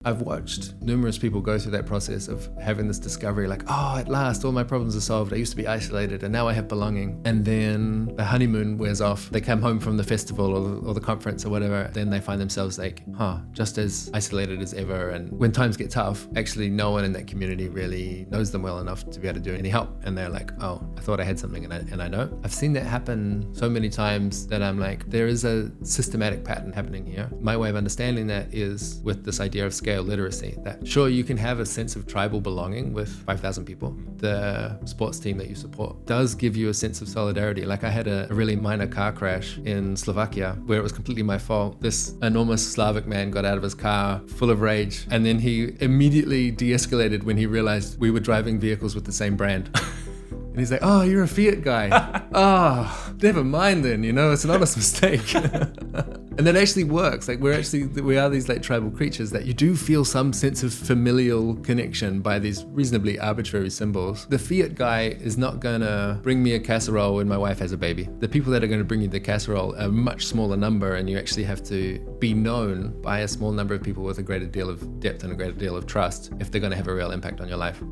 I've watched numerous people go through that process of having this discovery, like, oh, at last, all my problems are solved. I used to be isolated and now I have belonging. And then the honeymoon wears off. They come home from the festival or the conference or whatever. Then they find themselves like, just as isolated as ever. And when times get tough, actually no one in that community really knows them well enough to be able to do any help. And they're like, oh, I thought I had something and I don't. I've seen that happen so many times that I'm like, there is a systematic pattern happening here. My way of understanding that is with this idea of scale literacy, that sure, you can have a sense of tribal belonging with 5,000 people. The sports team that you support does give you a sense of solidarity. Like, I had a really minor car crash in Slovakia where it was completely my fault. This enormous Slavic man got out of his car full of rage, and then he immediately de-escalated when he realized we were driving vehicles with the same brand. And he's like, oh, you're a Fiat guy. Oh, never mind then, it's an honest mistake. And that actually works. Like, we are these like tribal creatures that you do feel some sense of familial connection by these reasonably arbitrary symbols. The Fiat guy is not gonna bring me a casserole when my wife has a baby. The people that are gonna bring you the casserole are a much smaller number, and you actually have to be known by a small number of people with a greater deal of depth and a greater deal of trust if they're gonna have a real impact on your life.